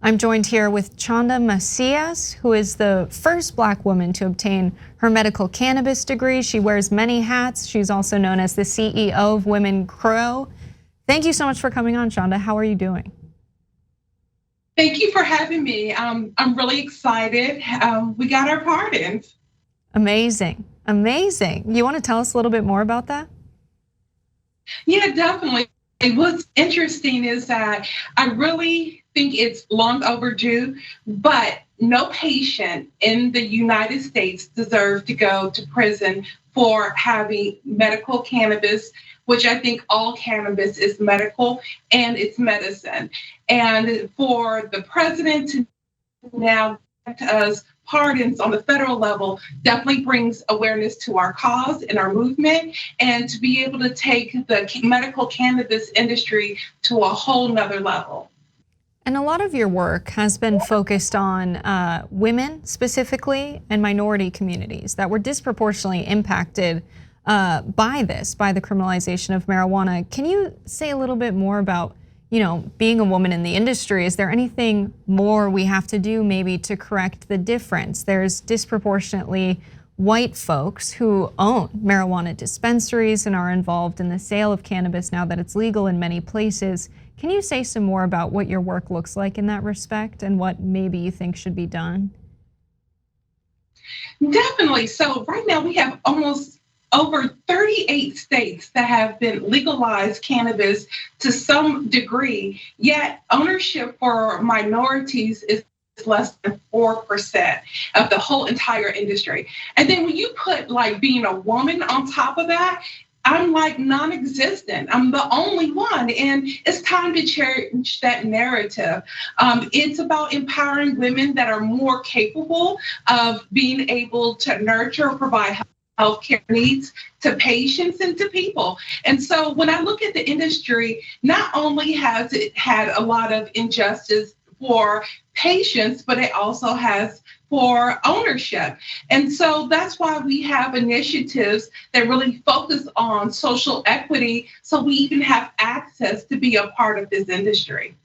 I'm joined here with Chanda Macias, who is the first Black woman to obtain her medical cannabis degree. She wears many hats. She's also known as the CEO of Women Grow. Thank you so much for coming on, Chanda. How are you doing? Thank you for having me. I'm really excited. We got our pardons. Amazing, amazing. You want to tell us a little bit more about that? Yeah, definitely. What's interesting is that I really think it's long overdue, but no patient in the United States deserves to go to prison for having medical cannabis, which I think all cannabis is medical and it's medicine. And for the president to now grant us pardons on the federal level definitely brings awareness to our cause and our movement, and to be able to take the medical cannabis industry to a whole nother level. And a lot of your work has been focused on women specifically and minority communities that were disproportionately impacted by the criminalization of marijuana. Can you say a little bit more about, being a woman in the industry? Is there anything more we have to do maybe to correct the difference? There's disproportionately white folks who own marijuana dispensaries and are involved in the sale of cannabis now that it's legal in many places. Can you say some more about what your work looks like in that respect and what maybe you think should be done? Definitely. So right now we have almost over 38 states that have been legalized cannabis to some degree, yet ownership for minorities is less than 4% of the whole entire industry. And then when you put like being a woman on top of that, I'm like non-existent. I'm the only one, and it's time to change that narrative. It's about empowering women that are more capable of being able to nurture or provide healthcare needs to patients and to people. And so when I look at the industry, not only has it had a lot of injustice for patients, but it also has for ownership. And so that's why we have initiatives that really focus on social equity, so we even have access to be a part of this industry.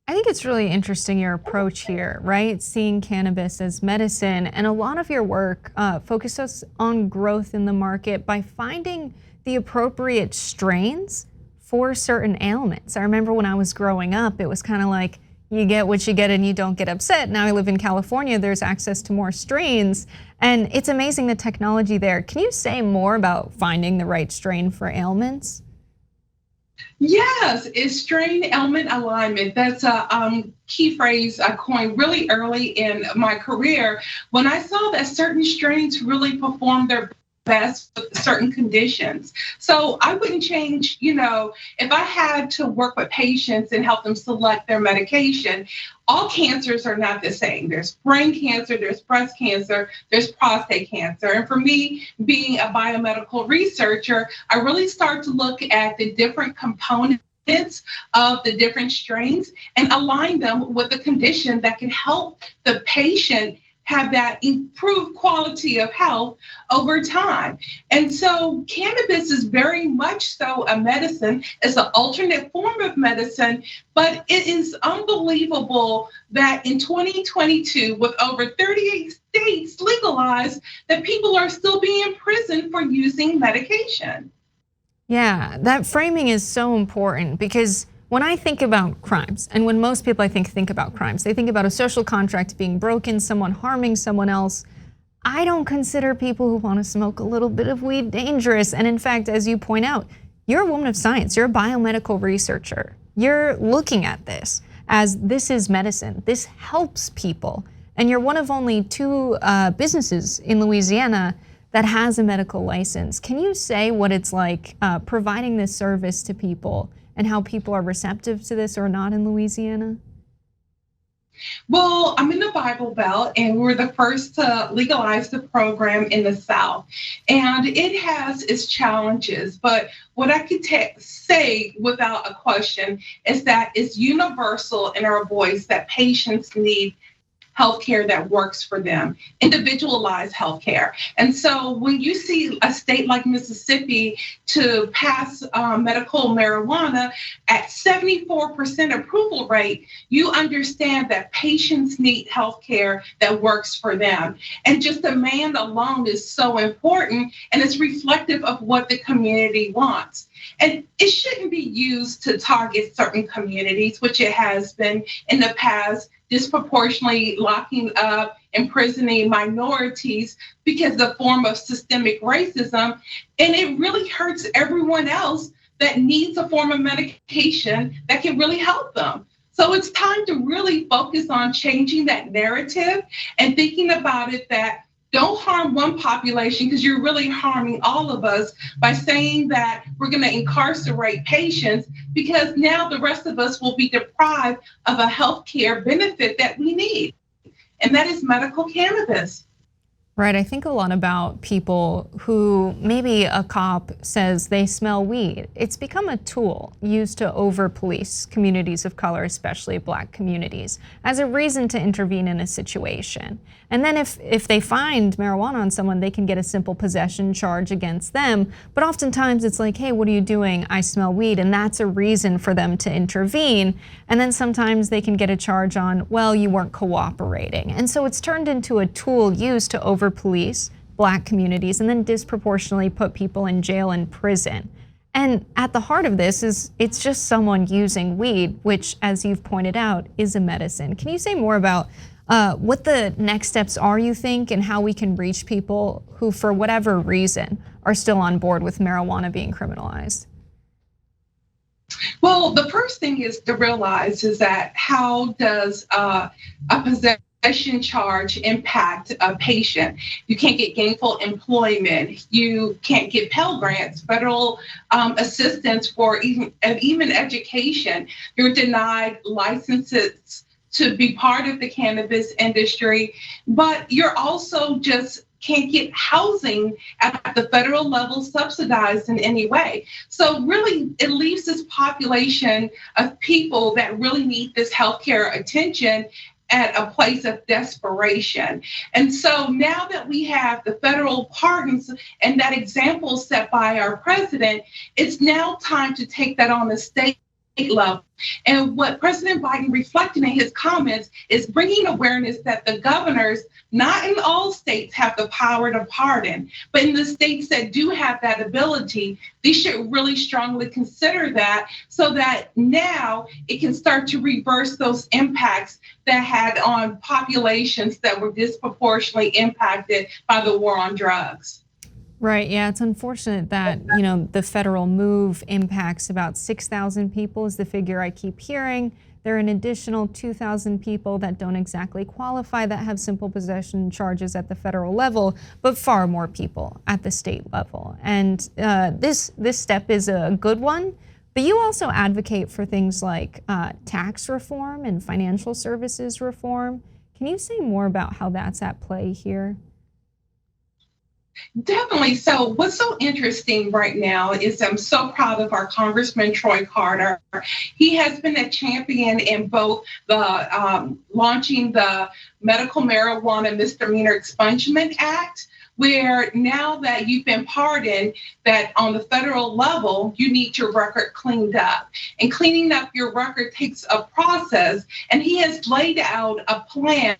I think it's really interesting, your approach here, right? Seeing cannabis as medicine, and a lot of your work focuses on growth in the market by finding the appropriate strains for certain ailments. I remember when I was growing up, it was kind of like, you get what you get and you don't get upset. Now I live in California, there's access to more strains, and it's amazing the technology there. Can you say more about finding the right strain for ailments? Yes, it's strain-ailment alignment. That's a key phrase I coined really early in my career when I saw that certain strains really perform their best with certain conditions. So I wouldn't change, if I had to work with patients and help them select their medication, all cancers are not the same. There's brain cancer, there's breast cancer, there's prostate cancer. And for me, being a biomedical researcher, I really start to look at the different components of the different strains and align them with a condition that can help the patient have that improved quality of health over time. And so cannabis is very much so a medicine. It's an alternate form of medicine, but it is unbelievable that in 2022, with over 38 states legalized, that people are still being imprisoned for using medication. Yeah, that framing is so important, because when I think about crimes, and when most people I think about crimes, they think about a social contract being broken, someone harming someone else. I don't consider people who want to smoke a little bit of weed dangerous. And in fact, as you point out, you're a woman of science, you're a biomedical researcher. You're looking at this as this is medicine, this helps people. And you're one of only two businesses in Louisiana that has a medical license. Can you say what it's like providing this service to people and how people are receptive to this or not in Louisiana? Well, I'm in the Bible Belt, and we're the first to legalize the program in the South. And it has its challenges, but what I could say without a question is that it's universal in our voice that patients need healthcare that works for them, individualized healthcare. And so when you see a state like Mississippi to pass medical marijuana at 74% approval rate, you understand that patients need healthcare that works for them. And just demand alone is so important, and it's reflective of what the community wants. And it shouldn't be used to target certain communities, which it has been in the past, disproportionately locking up, imprisoning minorities because of the form of systemic racism. And it really hurts everyone else that needs a form of medication that can really help them. So it's time to really focus on changing that narrative and thinking about it that don't harm one population, because you're really harming all of us by saying that we're going to incarcerate patients, because now the rest of us will be deprived of a healthcare benefit that we need, and that is medical cannabis. Right, I think a lot about people who maybe a cop says they smell weed. It's become a tool used to over-police communities of color, especially Black communities, as a reason to intervene in a situation. And then if they find marijuana on someone, they can get a simple possession charge against them. But oftentimes it's like, hey, what are you doing? I smell weed. And that's a reason for them to intervene. And then sometimes they can get a charge on, well, you weren't cooperating. And so it's turned into a tool used to over-police Black communities and then disproportionately put people in jail and prison. And at the heart of this is it's just someone using weed, which, as you've pointed out, is a medicine. Can you say more about what the next steps are, you think, and how we can reach people who, for whatever reason, are still on board with marijuana being criminalized? Well, the first thing is to realize is that how does a possession charge impact a patient? You can't get gainful employment. You can't get Pell Grants, federal assistance for even education. You're denied licenses to be part of the cannabis industry, but you're also just can't get housing at the federal level subsidized in any way. So really, it leaves this population of people that really need this healthcare attention at a place of desperation. And so now that we have the federal pardons and that example set by our president, it's now time to take that on the state level. And what President Biden reflected in his comments is bringing awareness that the governors, not in all states, have the power to pardon, but in the states that do have that ability, they should really strongly consider that so that now it can start to reverse those impacts that had on populations that were disproportionately impacted by the war on drugs. Right, yeah, it's unfortunate that, the federal move impacts about 6,000 people is the figure I keep hearing. There are an additional 2,000 people that don't exactly qualify that have simple possession charges at the federal level, but far more people at the state level. And this step is a good one, but you also advocate for things like tax reform and financial services reform. Can you say more about how that's at play here? Definitely. So what's so interesting right now is I'm so proud of our Congressman Troy Carter. He has been a champion in both the launching the Medical Marijuana Misdemeanor Expungement Act, where now that you've been pardoned, that on the federal level, you need your record cleaned up. And cleaning up your record takes a process, and he has laid out a plan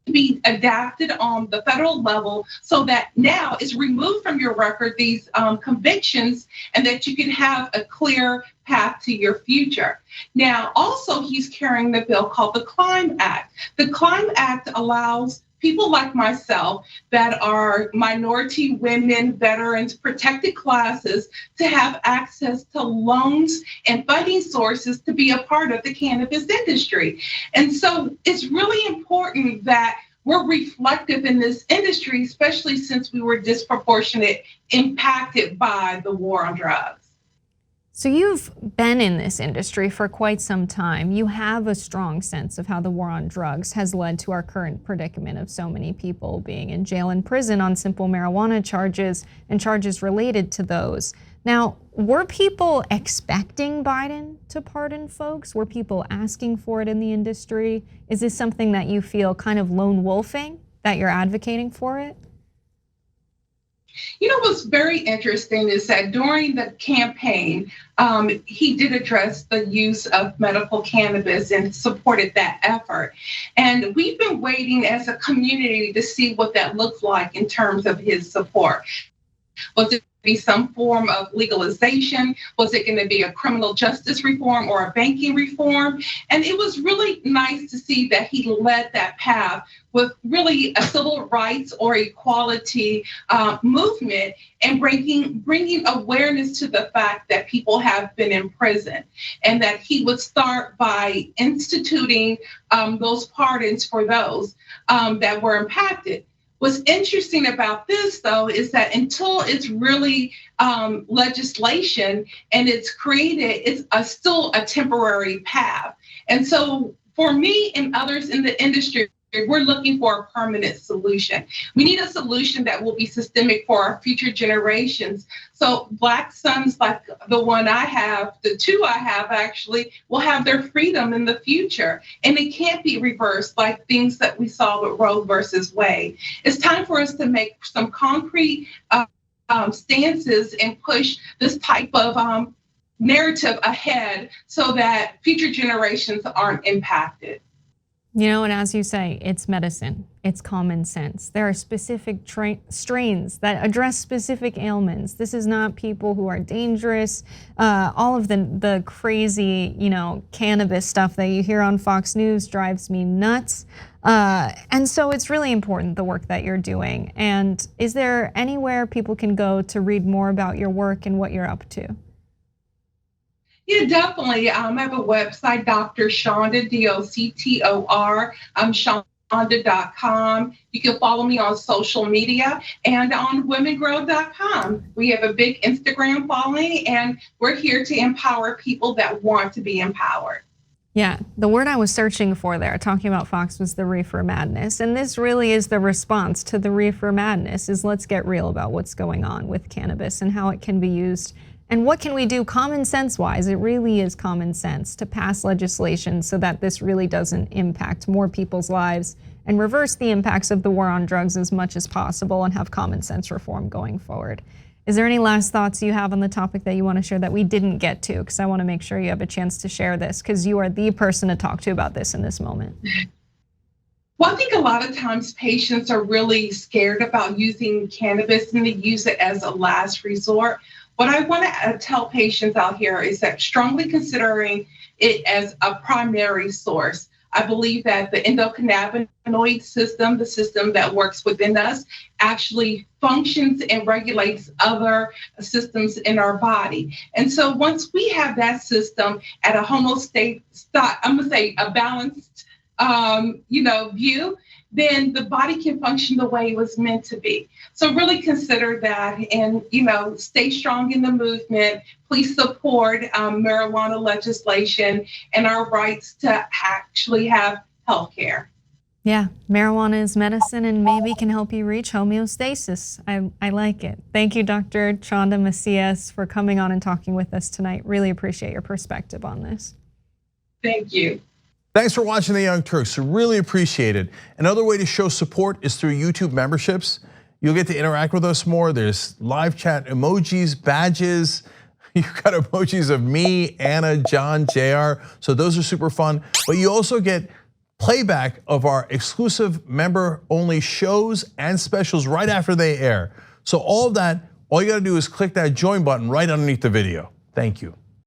to be adapted on the federal level so that now it's removed from your record these convictions, and that you can have a clear path to your future. Now, also, he's carrying the bill called the Climb Act. The Climb Act allows people like myself that are minority women, veterans, protected classes to have access to loans and funding sources to be a part of the cannabis industry. And so it's really important that we're reflective in this industry, especially since we were disproportionate impacted by the war on drugs. So you've been in this industry for quite some time. You have a strong sense of how the war on drugs has led to our current predicament of so many people being in jail and prison on simple marijuana charges and charges related to those. Now, were people expecting Biden to pardon folks? Were people asking for it in the industry? Is this something that you feel kind of lone wolfing, that you're advocating for it? You know, what's very interesting is that during the campaign, he did address the use of medical cannabis and supported that effort. And we've been waiting as a community to see what that looks like in terms of his support. Was it be some form of legalization? Was it going to be a criminal justice reform or a banking reform? And it was really nice to see that he led that path with really a civil rights or equality movement and bringing awareness to the fact that people have been in prison, and that he would start by instituting those pardons for those that were impacted. What's interesting about this, though, is that until it's really legislation and it's created, it's still a temporary path. And so for me and others in the industry, we're looking for a permanent solution. We need a solution that will be systemic for our future generations. So Black sons like the one I have, the two I have actually, will have their freedom in the future. And it can't be reversed like things that we saw with Roe versus Wade. It's time for us to make some concrete stances and push this type of narrative ahead so that future generations aren't impacted. You know, and as you say, it's medicine, it's common sense. There are specific strains that address specific ailments. This is not people who are dangerous. All of the crazy, cannabis stuff that you hear on Fox News drives me nuts. And so it's really important, the work that you're doing. And is there anywhere people can go to read more about your work and what you're up to? Yeah, definitely. I have a website, Dr. Chanda, DOCTOR, Chanda.com. You can follow me on social media and on womengrow.com. We have a big Instagram following, and we're here to empower people that want to be empowered. Yeah, the word I was searching for there, talking about Fox, was the reefer madness. And this really is the response to the reefer madness, is let's get real about what's going on with cannabis and how it can be used. And what can we do common sense wise? It really is common sense to pass legislation so that this really doesn't impact more people's lives and reverse the impacts of the war on drugs as much as possible and have common sense reform going forward. Is there any last thoughts you have on the topic that you want to share that we didn't get to? Because I want to make sure you have a chance to share this, because you are the person to talk to about this in this moment. Well, I think a lot of times patients are really scared about using cannabis and they use it as a last resort. What I want to tell patients out here is that strongly considering it as a primary source. I believe that the endocannabinoid system, the system that works within us, actually functions and regulates other systems in our body. And so once we have that system at a a balanced view, then the body can function the way it was meant to be. So really consider that and, stay strong in the movement. Please support marijuana legislation and our rights to actually have health care. Yeah, marijuana is medicine and maybe can help you reach homeostasis. I like it. Thank you, Dr. Chanda Macias, for coming on and talking with us tonight. Really appreciate your perspective on this. Thank you. Thanks for watching The Young Turks. Really appreciate it. Another way to show support is through YouTube memberships. You'll get to interact with us more. There's live chat emojis, badges. You've got emojis of me, Anna, John, JR. So those are super fun. But you also get playback of our exclusive member-only shows and specials right after they air. So all of that, all you gotta do is click that join button right underneath the video. Thank you.